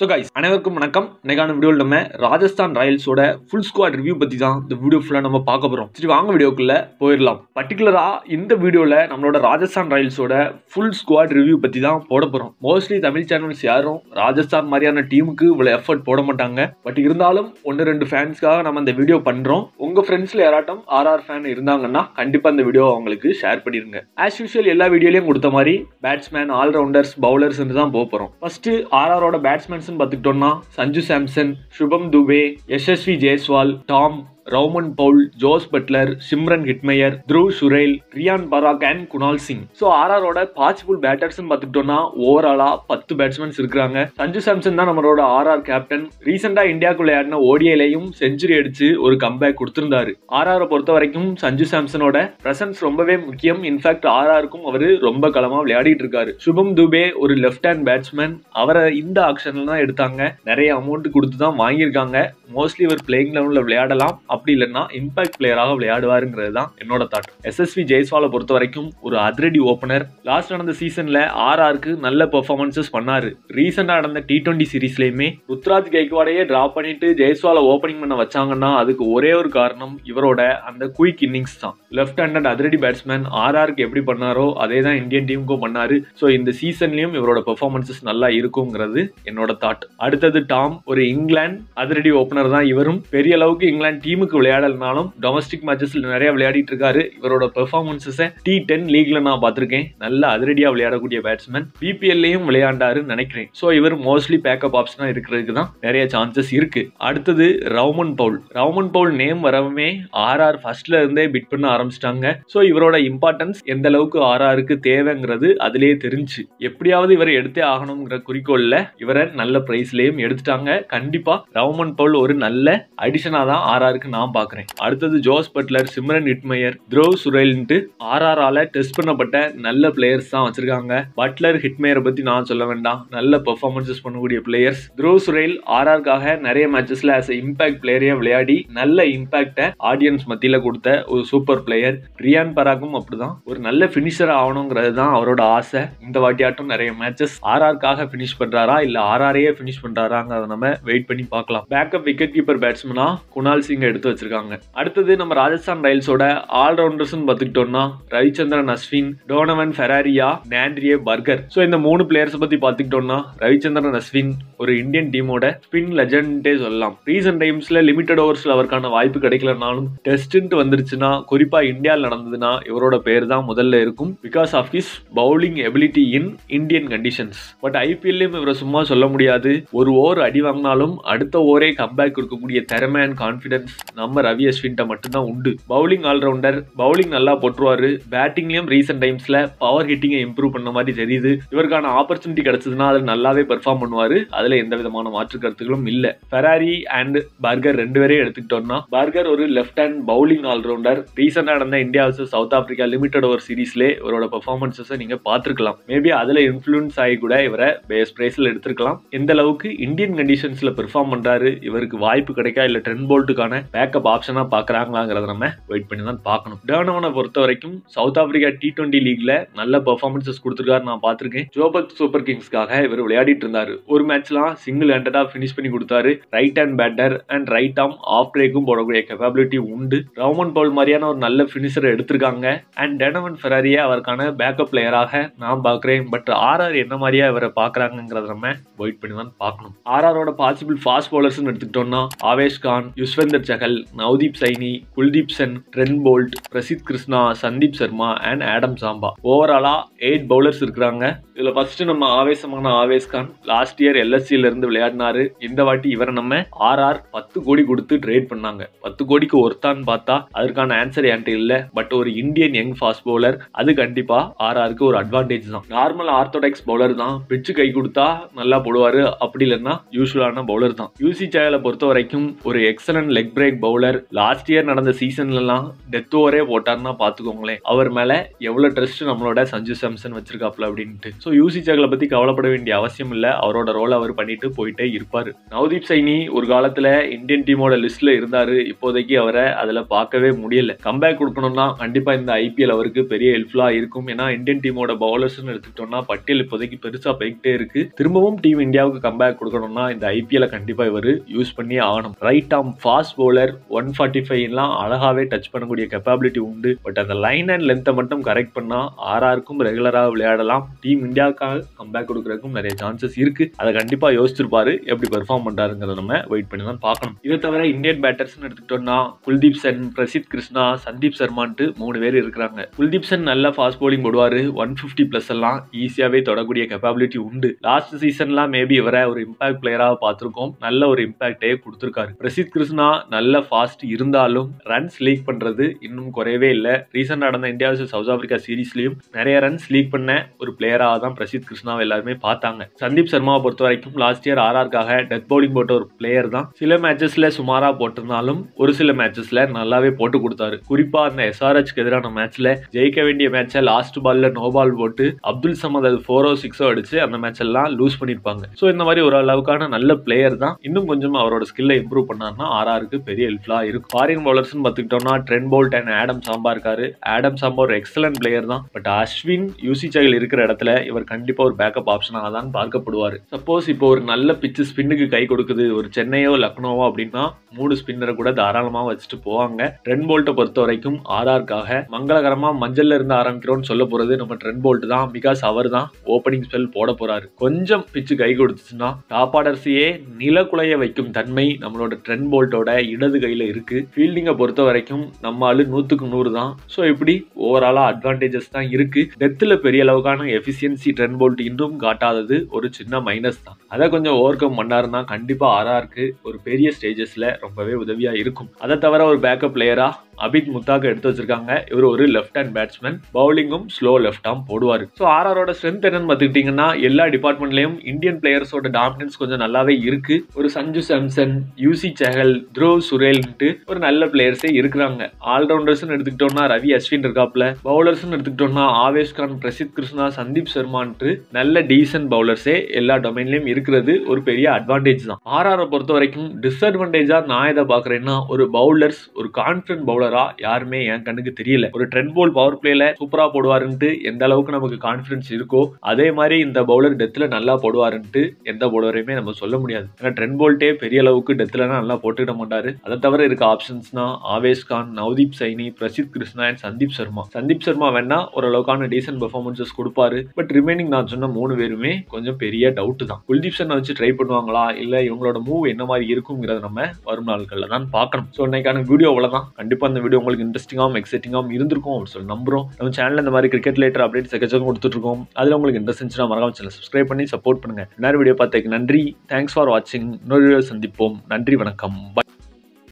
So guys, அனைவருக்கும் வணக்கம். இன்னைக்கான வீடியோல நம்ம ராஜஸ்தான் ராயல்ஸோட ஃபுல் ஸ்குவாட் ரிவ்யூ பத்தி தான் இந்த வீடியோ ஃபுல்லா நம்ம பார்க்க போறோம். சரி வாங்க வீடியோக்குள்ள போயிடலாம். பர்టిక్యులரா இந்த வீடியோல நம்மளோட ராஜஸ்தான் ராயல்ஸோட ஃபுல் ஸ்குவாட் ரிவ்யூ பத்தி தான் போட போறோம். மோஸ்ட்லி தமிழ் சேனல்ஸ் யாரும் ராஜஸ்தான் மாதிரியான டீமுக்கு இவ்வளவு எஃபர்ட் போட மாட்டாங்க. பட் இருந்தாலும் 1-2 ஃபேன்ஸ்க்காக நம்ம இந்த வீடியோ பண்றோம். உங்க ஃப்ரெண்ட்ஸ்ல யாராட்டும் ஆர்ஆர் ஃபேன் இருந்தாங்கன்னா கண்டிப்பா இந்த வீடியோ அவங்களுக்கு ஷேர் பண்ணிருங்க. ஆஸ் யூஷுவல் எல்லா வீடியோலயும் கொடுத்த மாதிரி பேட்ஸ்மேன், ஆல்ரவுண்டர்ஸ், பவுலர்ஸ் தான் போறோம். ஃபர்ஸ்ட் ஆர்ஆரோட பேட்ஸ்மேன்ஸ் பார்த்துக்கிட்டோம்னா Sanju Samson, Shubham Dubey, Yashasvi Jaiswal, Tom, Rovman Powell, Jos Buttler, Shimron Hetmyer, Dhruv Jurel, Riyan Parag and Kunal Singh. So ஆர்ஆரோட பாசிபிள் பேட்டர்ஸ் பார்த்துக்கிட்டோம்னா ஓவராலா 10 பேட்ஸ்மேன்ஸ் இருக்காங்க. சஞ்சு சாம்சன் தான் நம்மளோட ஆர்ஆர் கேப்டன். ரீசெண்டா இந்தியாவுக்கு விளையாடின ஓடிஐலையும் செஞ்சுரி அடிச்சு ஒரு கம்பேக் கொடுத்திருந்தாரு. ஆர்ஆரை பொறுத்த வரைக்கும் சஞ்சு சாம்சனோட பிரசன்ஸ் ரொம்பவே முக்கியம். இன்ஃபேக்ட் ஆர்ஆருக்கும் அவரு ரொம்ப களமா விளையாடிட்டு இருக்காரு. சுபம் துபே ஒரு லெஃப்ட் ஹேண்ட் பேட்ஸ்மேன். அவரை இந்த ஆக்ஷன்ல தான் எடுத்தாங்க. நிறைய அமௌண்ட் கொடுத்து தான் வாங்கியிருக்காங்க. மோஸ்ட்லி இவர் பிளேயிங் லெவலில் விளையாடலாம், அப்படி இல்லைன்னா இம்பாக்ட் பிளேயராக விளையாடுவாருங்கிறது தான் என்னோட தாட். எஸ்எஸ்வி ஜெய்ஸ்வாலை பொறுத்த வரைக்கும் ஒரு அதிரடி ஓப்பனர். லாஸ்ட் நடந்த சீசன்ல ஆர்ஆருக்கு நல்ல பெர்ஃபார்மன்சஸ் பண்ணாரு. ரீசெண்டா நடந்த T20 சீரீஸ்லயுமே ருத்ராஜ் கெய்க்வாடையே டிராப் பண்ணிட்டு ஜெய்ஸ்வாலை ஓப்பனிங் பண்ண வச்சாங்கன்னா அதுக்கு ஒரே ஒரு காரணம் இவரோட அந்த குயிக் இன்னிங்ஸ் தான். லெஃப்ட் ஹேண்டட் அதிரடி பேட்ஸ்மேன் ஆர்ஆருக்கு எப்படி பண்ணாரோ அதே தான் இந்தியன் டீமுக்கும் பண்ணாரு. ஸோ இந்த சீசன்லயும் இவரோட பெர்ஃபார்மன்சஸ் நல்லா இருக்குங்கிறது என்னோட தாட். அடுத்தது டாம், ஒரு இங்கிலாந்து அதிரடி ஓப்பனர் தான். இவரும் பெரிய அளவுக்கு இங்கிலாந்து டீமுக்கு விளையாடலனாலும் டொமஸ்டிக் மேட்சஸ்ல நிறைய விளையாடிட்டு இருக்காரு. இவரோட பெர்ஃபார்மன்ஸை T10 லீக்ல நான் பார்த்திருக்கேன். நல்ல அதிரடியா விளையாடக்கூடிய பேட்ஸ்மேன். பிபிஎல்லையும் விளையாண்டாருன்னு நினைக்கிறேன். ஸோ இவர் மோஸ்ட்லி பேக்கப் ஆப்ஷனா இருக்கிறதுக்கு தான் நிறைய சான்சஸ் இருக்கு. அடுத்தது Rovman Powell. Rovman Powell name வரவுமே ஆர்ஆர் ஃபர்ஸ்ட்ல இருந்தே பிட் பண்ண ஆரம்பிச்சிட்டாங்க. ஸோ இவரோட இம்பார்ட்டன்ஸ் எந்த அளவுக்கு ஆர்ஆருக்கு தேவைங்கிறது அதுலயே தெரிஞ்சு எப்படியாவது இவரை எடுத்தே ஆகணுங்கிற குறிக்கோள்ல இவரை நல்ல பிரைஸ்லயும் எடுத்துட்டாங்க. கண்டிப்பா ரவுமன் பவுல் ஒரு நல்ல அடிஷனா தான் ஆர்ஆருக்கு நான் பாக்குறேன். அடுத்தது Jos Buttler, Shimron Hetmyer, Dhruv சுரேல்ன்ட்டு ஆர்ஆரால டெஸ்ட் பண்ணப்பட்ட நல்ல பிளேயர்ஸ் தான் வச்சிருக்காங்க. பட்லர், ஹிட்மேயரை பத்தி நான் சொல்ல வேண்டாம், நல்ல பெர்ஃபார்மன்சஸ் பண்ணக்கூடிய பிளேயர்ஸ். த்ருவ் சுரேல் ஆர்ஆருக்காக நிறைய மேட்சஸ்ல ஆஸ் இம்பாக்ட் பிளேயரே விளையாடி நல்ல இம்பாக்ட ஆடியன்ஸ் மத்தியில கொடுத்த ஒரு சூப்பர் பிளேயர். ரியான் பராக்கும் அப்படிதான் ஒரு நல்ல பினிஷர் ஆகணுங்கிறது தான் அவரோட ஆசை. இந்த வாட்டியாட்டும் நிறைய மேட்சஸ் ஆர்ஆருக்காக பினிஷ் பண்றாரா இல்ல ஆர்ஆரையே பினிஷ் பண்றாராங்கிறத நம்ம வெயிட் பண்ணி பார்க்கலாம். பேக்கப் விக்கெட் கீப்பர் பேட்ஸ்மேனா குணால் சிங் எடுத்து வச்சிருக்காங்க. அடுத்தது நம்ம ராஜஸ்தான் ராயல்ஸோட ஆல்ரவுண்டர்ஸ் பார்த்துக்கிட்டோம்னா Ravichandran Ashwin, Donovan Ferreira, Nandre Burger. So இந்த 3 பிளேயர்ஸ் பத்தி பார்த்துக்கிட்டோம்னா ரவிச்சந்திரன் அஸ்வின் ஒரு இந்தியன் டீமோட ஸ்பின் லெஜெண்டே சொல்லலாம். ரீசன்ட் டைம்ஸ்ல லிமிடெட் ஓவர்ஸ்ல அவருக்கான வாய்ப்பு கிடைக்கலனாலும் டெஸ்ட் வந்துருச்சுன்னா குறிப்பா இந்தியாவில் நடந்ததுன்னா இவரோட பேர் தான் முதல்ல இருக்கும். Because of his bowling ability in Indian conditions. But ஐபிஎல்லையும் இவரை சும்மா சொல்ல முடியாது. ஒரு ஓவர் அடி வாங்கினாலும் அடுத்த ஓவரே கம்பேக் இருக்கக்கூடிய திறமை அண்ட் கான்பிடன்ஸ் நம்ம ரவி அஸ்வின்ட்ட மட்டும்தான் உண்டு. பவுலிங் ஆல்ரவுண்டர், பவுலிங் நல்லா போட்டுருவாரு. பேட்டிங்லயும் ரீசெண்ட் டைம்ஸ்ல பவர் ஹிட்டிங்கை இம்ப்ரூவ் பண்ண மாதிரி தெரியுது. இவருக்கான ஆப்பர்ச்சுனிட்டி கிடைச்சதுன்னா அதில் நல்லாவே பெர்ஃபார்ம் பண்ணுவாரு. அதுல எந்த விதமான மாற்று கருத்துக்களும் இல்ல. ஃபெராரி அண்ட் பர்கர் 2 பேரையும் எடுத்துக்கிட்டோம்னா பர்கர் ஒரு லெஃப்ட் ஹேண்ட் பவுலிங் ஆல்ரவுண்டர். ரீசெண்டா நடந்த India versus South Africa limited over சீரீஸ்ல இவரோட பெர்ஃபார்மன்ஸை நீங்க பாத்துருக்கலாம். மேபி அதுல இன்ஃபுளுன்ஸ் ஆகி கூட இவரை பேஸ் பிரைஸ்ல எடுத்திருக்கலாம். எந்த அளவுக்கு இந்தியன் கண்டிஷன்ஸ்ல பெர்ஃபார்ம் பண்றாரு, இவருக்கு வாய்ப்பு கிடைக்கா இல்ல ட்ரெண்ட் போல்ட்டுக்கான பேக்கப் ஆப்ஷனா பாக்குறாங்களாங்கிறத நம்ம வெயிட் பண்ணி தான் பார்க்கணும். டர்னவனை பொறுத்த வரைக்கும் சவுத் ஆப்பிரிக்கா T20 லீக்ல நல்ல பெர்ஃபார்மன்ஸஸ் கொடுத்திருக்காரு நான் பார்த்திருக்கேன். ஜோபர்க் சூப்பர் கிங்ஸ்க்காக இவர் விளையாடிட்டு இருந்தாரு. ஒரு மேட்ச்லாம் சிங்கிள் ஹேண்டடா பினிஷ் பண்ணி கொடுத்தாரு. Right hand batter and right arm off பிரேக்கும் போடக்கூடிய கேப்பபிலிட்டி உண்டு. ரவுமன் பவுல் மாதிரியான ஒரு நல்ல பினிஷரை எடுத்திருக்காங்க. அண்ட் டோனவன் ஃபெராரியா அவருக்கான பேக்கப் பிளேயராக நான் பாக்குறேன். பட் ஆர்ஆர் என்ன மாதிரியா இவரை பாக்குறாங்கிறத நம்ம வெயிட் பண்ணி தான் பார்க்கணும். ஆர்ஆரோட பாசிபிள் ஃபாஸ்ட் பவுலர்ஸ் எடுத்துக்கிட்டோம்னா Avesh Khan, Yuzvendra Chahal, Navdeep Saini, Kuldeep Sen, Trent Boult, Prasidh Krishna, Sandeep Sharma and Adam Zampa. ஓவராலா 8 பவுலர்ஸ் இருக்கிறாங்க. இதுல ஃபர்ஸ்ட் நம்ம ஆவேசமான ஆவேஷ் கான் லாஸ்ட் இயர் LSCல இருந்து விளையாடினாரு. இந்த வாட்டி இவரை நம்ம ஆர்ஆர் 10 கோடி கொடுத்து ட்ரேட் பண்ணாங்க. 10 கோடிக்கு ஒருத்தான்னு பார்த்தா அதற்கான ஆன்சர் என்கிட்ட இல்ல. பட் ஒரு இந்தியன் யங் ஃபாஸ்ட் பவுலர், அது கண்டிப்பா ஆர்ஆருக்கு ஒரு அட்வான்டேஜ் தான். நார்மல் ஆர்த்தோடாக்ஸ் பவுலர் தான். பிச்சு கை கொடுத்தா நல்லா போடுவாரு, அப்படி இல்லைன்னா யூஸ்வலான பவுலர் தான். யூசி சாயலை பொறுத்த வரைக்கும் ஒரு excellent leg break bowler. Last year நடந்த சீசன்லாம் டெத் ஓவரே போட்டார்னா பாத்துக்கோங்களேன் அவர் மேல எவ்வளவு ட்ரஸ்ட் நம்மளோட சஞ்சு சாம்சன் வச்சிருக்காப்ல அப்படின்ட்டு. ஸோ யூசி சேகலை பத்தி கவலைப்பட வேண்டிய அவசியம் இல்லை. அவரோட ரோல் அவர் பண்ணிட்டு போயிட்டே இருப்பாரு. நவ்தீப் சைனி ஒரு காலத்துல இந்தியன் டீமோட லிஸ்ட்ல இருந்தாரு. இப்போதைக்கு அவரை அதுல பார்க்கவே முடியல. கம்பேக் கொடுக்கணும்னா கண்டிப்பா இந்த ஐபிஎல் அவருக்கு பெரிய ஹெல்ப்ஃபுல்லா இருக்கும். ஏன்னா இந்தியன் டீமோட பவுலர்ஸ் எடுத்துக்கிட்டோம்னா பட்டியல் இப்போதைக்கு பெருசா போய்கிட்டே இருக்கு. திரும்பவும் டீம் இந்தியாவுக்கு கம்பேக் கொடுக்கணும்னா இந்த ஐபிஎல் கண்டிப்பா இவர் யூஸ் பண்ணி ஆகணும். ரைட் ஆர்ம் ஃபாஸ்ட் பவுலர் 145 அழகாவே டச் பண்ணக்கூடிய கேப்பபிலிட்டி உண்டு. பட் அந்த லைன் அண்ட் லென்த்தை மட்டும் கரெக்ட் பண்ணா ஆர்ஆருக்கும் ரெகுலரா விளையாடலாம். டீம் இந்தியாவுக்காக கம்பேக் கொடுக்கறதுக்கும் நிறைய சான்சஸ் இருக்கு. அதை கண்டிப்பா யோசிச்சிருப்பாரு. எப்படி பெர்ஃபார்ம் பண்றாருங்கிறத நம்ம வெயிட் பண்ணி தான் பார்க்கணும். இதை தவிர இந்தியன் பேட்டர்ஸ் எடுத்துக்கிட்டோம்னா குல்தீப் சென், பிரசித் கிருஷ்ணா, சந்தீப் சர்மான்ட்டு 3 பேர் இருக்கிறாங்க. குல்தீப் சென் நல்ல ஃபாஸ்ட் பவுலிங் போடுவாரு. 150+ எல்லாம் ஈஸியாவே தொடக்கூடிய கேப்பபிலிட்டி உண்டு. லாஸ்ட் சீசன்லாம் மேபி இவரை ஒரு இம்பாக்ட் பிளேயராக பார்த்திருக்கோம். நல்ல ஒரு இம்பாக்டே கொடுத்திருக்காரு. பிரசித் கிருஷ்ணா நல்ல ஃபாஸ்ட் இருந்தாலும் ரன்ஸ் லீக் பண்றது இன்னும் குறையவே இல்லை. ரீசெண்டா நடந்த இந்தியா சவுத் ஆப்பிரிக்கா சீரீஸ்லயும் நிறைய ரன்ஸ் லீக் பண்ண ஒரு பிளேயராக தான் பிரசித் கிருஷ்ணாவை எல்லாருமே பார்த்தாங்க. சந்தீப் சர்மாவை பொறுத்த வரைக்கும் லாஸ்ட் இயர் ஆர்ஆருக்காக டெத் பவுலிங் போட்ட ஒரு பிளேயர் தான். சில மேட்சஸ்ல சுமாரா போட்டிருந்தாலும் ஒரு சில மேட்சஸ்ல நல்லாவே போட்டு கொடுத்தாரு. குறிப்பா அந்த எஸ்ஆர்ஹெச்க்கு எதிரான மேட்ச்ல ஜெயிக்க வேண்டிய மேட்சை லாஸ்ட் பால்ல நோ பால் போட்டு அப்துல் சமத் அது 4-0 6-0 அடிச்சு அந்த மேட்ச் எல்லாம் லூஸ் பண்ணிருப்பாங்க. சோ இந்த மாதிரி ஒரு அளவுக்கான நல்ல பிளேயர் தான். இன்னும் கொஞ்சம் அவரோட ஸ்கில்லை இம்ப்ரூவ் பண்ணாருன்னா ஆர்ஆருக்கு பெரிய ஹெல்ப்ஃபுல்லா இருக்கும். ஃபாரின் பவுலர்ஸ் பார்த்துக்கிட்டோம்னா Trent Boult and Adam Zampa இருக்காரு. ஆடம் சாம்பா ஒரு எக்ஸலன்ட் பிளேயர் தான். பட் அஸ்வின், யூசி சேகல் இருக்கிற இடத்துல இவர் கண்டிப்பா ஒரு பேக்கப் ஆப்ஷனாக தான் பார்க்கப்படுவார். சப்போஸ் இப்போ ஒரு நல்ல பிச்சு ஸ்பின்னுக்கு கை கொடுக்குது ஒரு சென்னையோ லக்னோவோ அப்படின்னா 3 ஸ்பின்னரை கூட தாராளமாக வச்சுட்டு போவாங்க. ட்ரெண்ட் போல்ட்டை பொறுத்த வரைக்கும் ஆர்ஆருக்காக மங்களகரமா மஞ்சள்ல இருந்து ஆரம்பிக்கிறோம்னு சொல்ல போறது நம்ம ட்ரெண்ட் போல்ட் தான். பிகாஸ் அவர் தான் ஓப்பனிங் ஸ்பெல் போட போறாரு. கொஞ்சம் பிச்சு கை கொடுத்துச்சுன்னா டாப் ஆர்டர்ஸையே நிலக்குலைய வைக்கும் தன்மை நம்மளோட ட்ரெண்ட் போல்ட்டோட இடது கையில இருக்கு. ஃபீல்டிங்கை பொறுத்த வரைக்கும் நம்ம ஆளு 100க்கு 100 தான். ஸோ இப்படி ஓவராலா அட்வான்டேஜஸ் தான் இருக்கு. டெத்துல பெரிய அளவுக்கான எஃபிஷியன்சி ட்ரெண்ட் போல்ட் இன்னும் காட்டாதது ஒரு சின்ன மைனஸ் தான். அதை கொஞ்சம் ஓவர் கம் பண்ணாருன்னா கண்டிப்பா ஆர்ஆருக்கு ஒரு பெரிய ஸ்டேஜஸ்ல ரொம்பவே உதவியா இருக்கும். அதை தவிர ஒரு பேக்கப் பிளேயரா அபித் முத்தாக்கு எடுத்து வச்சிருக்காங்க. இவர் ஒரு லெஃப்ட் ஹேண்ட் பேட்ஸ்மேன். பவுலிங்கும் ஸ்லோ லெஃப்ட் ஆர்ம் போடுவார். ஸோ ஆர்ஆரோட ஸ்ட்ரென்த் என்னன்னு பார்த்துக்கிட்டீங்கன்னா எல்லா டிபார்ட்மெண்ட்லயும் இந்தியன் பிளேயர்ஸோட டாமினன்ஸ் கொஞ்சம் நல்லாவே இருக்கு. ஒரு சஞ்சு சாம்சன், யூசி சேகல், த்ருவ் சுரேல்ன்ட்டு ஒரு நல்ல பிளேயர்ஸே இருக்கிறாங்க. ஆல்ரவுண்டர்ஸ் எடுத்துக்கிட்டோம்னா ரவி அஸ்வின் இருக்காப்ல. பவுலர்ஸ் எடுத்துக்கிட்டோம்னா ஆவேஷ் கான், பிரசித் கிருஷ்ணா, சந்தீப் சர்மான்ட்டு நல்ல டீசன்ட் பவுலர்ஸே எல்லா டொமைன்லயும் இருக்கிறது ஒரு பெரிய அட்வான்டேஜ் தான். ஆர்ஆரை பொறுத்த வரைக்கும் டிஸ்அட்வான்டேஜா நான் இதை பாக்குறேன்னா ஒரு பவுலர்ஸ் ஒரு கான்பிடன்ட் பவுலர் யாருமே என் கண்ணுக்கு தெரியல. ஒரு ட்ரெண்ட் போல்ட் பவர் பிளேல சூப்பரா போடுவாருன்ட்டு எந்த அளவுக்கு நமக்கு கான்பிடன்ஸ் இருக்கோ அதே மாதிரி இந்த பவுலர் டெத்ல நல்லா போடுவாருன்ட்டு எந்த பவுலரையுமே நம்ம சொல்ல முடியாது. ஏன்னா ட்ரெண்ட் போல்ட்டே பெரிய அளவுக்கு டெத்ல நல்லா போட்டுக்கிட மாட்டாரு. அதை தவிர இருக்க ஆப்ஷன்ஸ்னா ஆவேஷ் கான், நவ்தீப் சைனி, பிரசித் கிருஷ்ணா அண்ட் சந்தீப் சர்மா. சந்தீப் சர்மா வேணா ஓரளவுக்கான டீசன்ட் பெர்ஃபார்மன்சஸ் கொடுப்பாரு. பட் ரிமைனிங் நான் சொன்ன 3 பேருமே கொஞ்சம் பெரிய டவுட் தான். குல்தீப் சென்னை வச்சு ட்ரை பண்ணுவாங்களா இல்ல இவங்களோட மூவ் என்ன மாதிரி இருக்குங்கிறத நம்ம வரும் நாட்கள்ல தான் பார்க்கணும். ஸோ இன்னைக்கான வீடியோ அவ்வளவுதான். கண்டிப்பா இந்த வீடியோ உங்களுக்கு இன்ட்ரெஸ்டிங்காகவும் எக்ஸைட்டிங்காகவும் இருந்திருக்கும் அப்படின்னு சொல்லி நம்புறோம். நம்ம சேனல்ல இந்த மாதிரி கிரிக்கெட் ரிலேட்டட் அப்டேட்ஸ் எக்கச்சக்கம் கொடுத்துட்டு இருக்கோம். அதுல உங்களுக்கு இன்ட்ரெஸ்ட் இருந்துச்சுன்னா மறக்காம சேனல் சப்ஸ்கிரைப் பண்ணி சப்போர்ட் பண்ணுங்க. இன்னொரு வீடியோ பார்த்ததுக்கு நன்றி. தேங்க்ஸ் ஃபார் வாட்சிங். இன்னொரு வீடியோ சந்திப்போம். நன்றி, வணக்கம்.